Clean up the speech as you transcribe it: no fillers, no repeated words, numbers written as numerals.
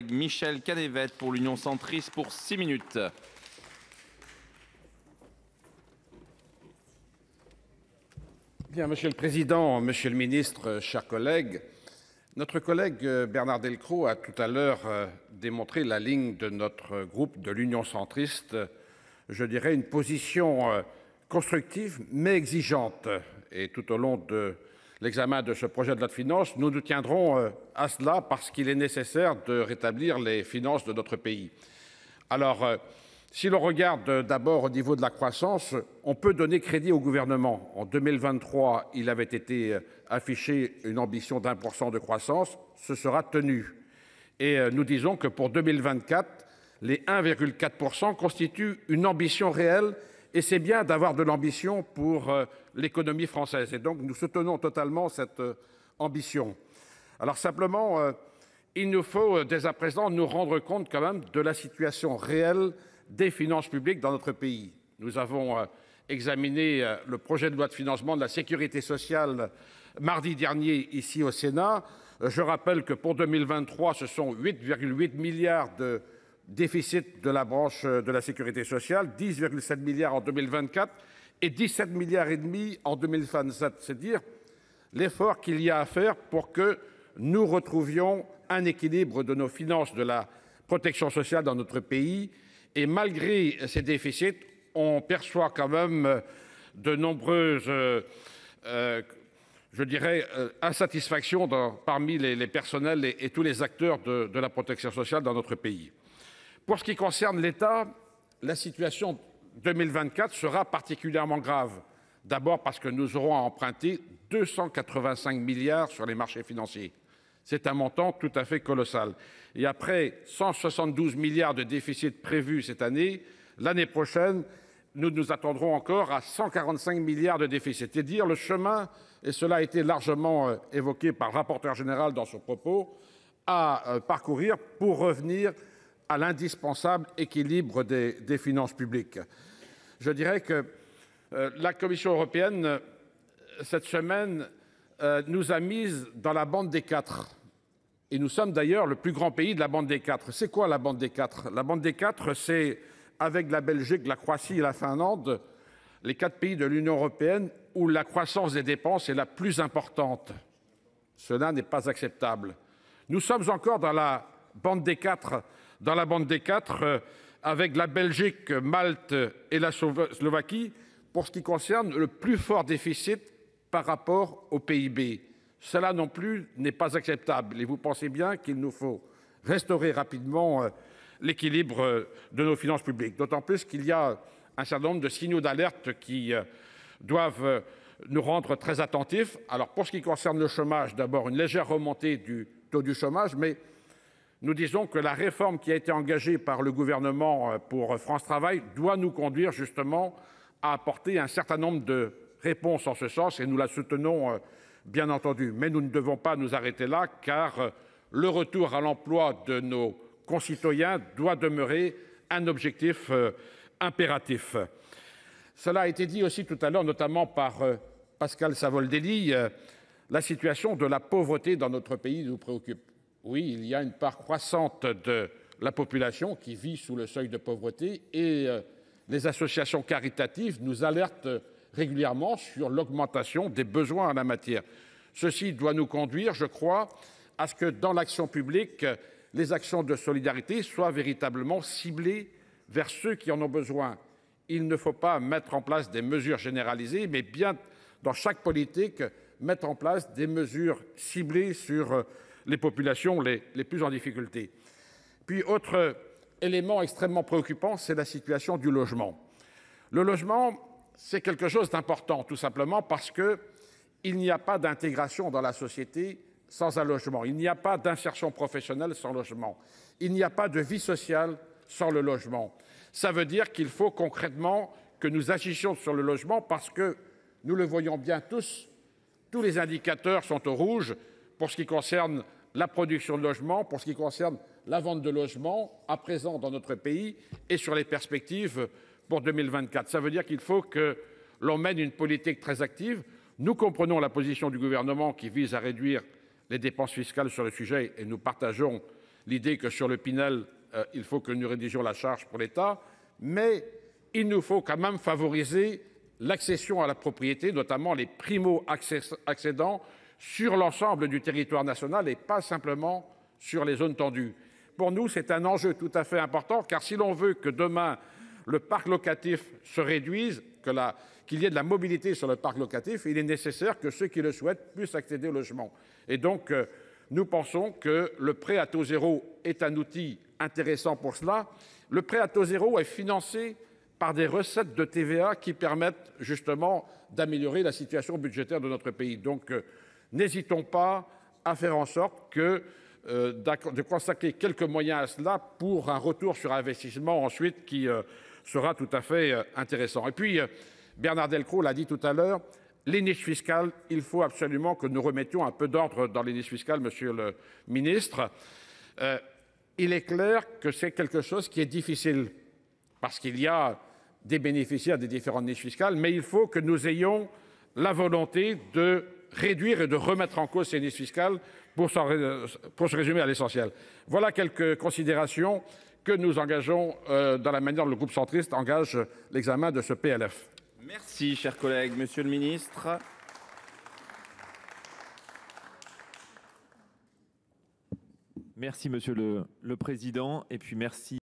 collègue Michel Canévet pour l'Union centriste pour 6 minutes. Bien, Monsieur le Président, Monsieur le Ministre, chers collègues, notre collègue Bernard Delcros a tout à l'heure démontré la ligne de notre groupe de l'Union centriste, je dirais une position constructive mais exigeante. Et tout au long de l'examen de ce projet de loi de finances, nous nous tiendrons à cela parce qu'il est nécessaire de rétablir les finances de notre pays. Alors, si l'on regarde d'abord au niveau de la croissance, on peut donner crédit au gouvernement. En 2023, il avait été affiché une ambition d'1% de croissance, ce sera tenu. Et nous disons que pour 2024, les 1,4% constituent une ambition réelle et c'est bien d'avoir de l'ambition pour l'économie française. Et donc nous soutenons totalement cette ambition. Alors simplement, il nous faut dès à présent nous rendre compte quand même de la situation réelle des finances publiques dans notre pays. Nous avons examiné le projet de loi de financement de la sécurité sociale mardi dernier ici au Sénat. Je rappelle que pour 2023, ce sont 8,8 milliards de déficit de la branche de la sécurité sociale, 10,7 milliards en 2024 et 17 milliards et demi en 2027. C'est dire l'effort qu'il y a à faire pour que nous retrouvions un équilibre de nos finances de la protection sociale dans notre pays. Et malgré ces déficits, on perçoit quand même de nombreuses, je dirais, insatisfactions parmi les personnels et tous les acteurs de la protection sociale dans notre pays. Pour ce qui concerne l'État, la situation 2024 sera particulièrement grave. D'abord parce que nous aurons à emprunter 285 milliards sur les marchés financiers. C'est un montant tout à fait colossal. Et après 172 milliards de déficit prévus cette année, l'année prochaine, nous nous attendrons encore à 145 milliards de déficit. C'est dire le chemin, et cela a été largement évoqué par le rapporteur général dans son propos, à parcourir pour revenir à l'indispensable équilibre des finances publiques. Je dirais que la Commission européenne, cette semaine, nous a mis dans la bande des 4. Et nous sommes d'ailleurs le plus grand pays de la bande des 4. C'est quoi la bande des 4? La bande des 4, c'est avec la Belgique, la Croatie et la Finlande, les 4 pays de l'Union européenne où la croissance des dépenses est la plus importante. Cela n'est pas acceptable. Nous sommes encore dans la bande des 4, avec la Belgique, Malte et la Slovaquie pour ce qui concerne le plus fort déficit par rapport au PIB. Cela non plus n'est pas acceptable et vous pensez bien qu'il nous faut restaurer rapidement l'équilibre de nos finances publiques. D'autant plus qu'il y a un certain nombre de signaux d'alerte qui doivent nous rendre très attentifs. Alors pour ce qui concerne le chômage, d'abord une légère remontée du taux du chômage, mais nous disons que la réforme qui a été engagée par le gouvernement pour France Travail doit nous conduire justement à apporter un certain nombre de réponses en ce sens et nous la soutenons bien entendu. Mais nous ne devons pas nous arrêter là car le retour à l'emploi de nos concitoyens doit demeurer un objectif impératif. Cela a été dit aussi tout à l'heure, notamment par Pascal Savoldelli, la situation de la pauvreté dans notre pays nous préoccupe. Oui, il y a une part croissante de la population qui vit sous le seuil de pauvreté et les associations caritatives nous alertent régulièrement sur l'augmentation des besoins en la matière. Ceci doit nous conduire, je crois, à ce que dans l'action publique, les actions de solidarité soient véritablement ciblées vers ceux qui en ont besoin. Il ne faut pas mettre en place des mesures généralisées, mais bien dans chaque politique, mettre en place des mesures ciblées sur les populations les plus en difficulté. Puis, autre élément extrêmement préoccupant, c'est la situation du logement. Le logement, c'est quelque chose d'important, tout simplement parce qu'il n'y a pas d'intégration dans la société sans un logement. Il n'y a pas d'insertion professionnelle sans logement. Il n'y a pas de vie sociale sans le logement. Ça veut dire qu'il faut concrètement que nous agissions sur le logement parce que, nous le voyons bien tous les indicateurs sont au rouge pour ce qui concerne la production de logements, pour ce qui concerne la vente de logements à présent dans notre pays et sur les perspectives pour 2024. Ça veut dire qu'il faut que l'on mène une politique très active. Nous comprenons la position du gouvernement qui vise à réduire les dépenses fiscales sur le sujet et nous partageons l'idée que sur le Pinel, il faut que nous rédigions la charge pour l'État, mais il nous faut quand même favoriser l'accession à la propriété, notamment les primo-accédants, sur l'ensemble du territoire national et pas simplement sur les zones tendues. Pour nous, c'est un enjeu tout à fait important, car si l'on veut que demain le parc locatif se réduise, qu'il y ait de la mobilité sur le parc locatif, il est nécessaire que ceux qui le souhaitent puissent accéder au logement. Et donc, nous pensons que le prêt à taux zéro est un outil intéressant pour cela. Le prêt à taux zéro est financé par des recettes de TVA qui permettent justement d'améliorer la situation budgétaire de notre pays. Donc, n'hésitons pas à faire en sorte de consacrer quelques moyens à cela pour un retour sur investissement ensuite qui sera tout à fait intéressant. Et puis, Bernard Delcros l'a dit tout à l'heure, les niches fiscales, il faut absolument que nous remettions un peu d'ordre dans les niches fiscales, monsieur le ministre. Il est clair que c'est quelque chose qui est difficile parce qu'il y a des bénéficiaires des différentes niches fiscales, mais il faut que nous ayons la volonté de réduire et de remettre en cause ces niches fiscales pour se résumer à l'essentiel. Voilà quelques considérations que nous engageons dans la manière dont le groupe centriste engage l'examen de ce PLF. Merci, chers collègues. Monsieur le ministre. Merci, Monsieur le Président. Et puis merci.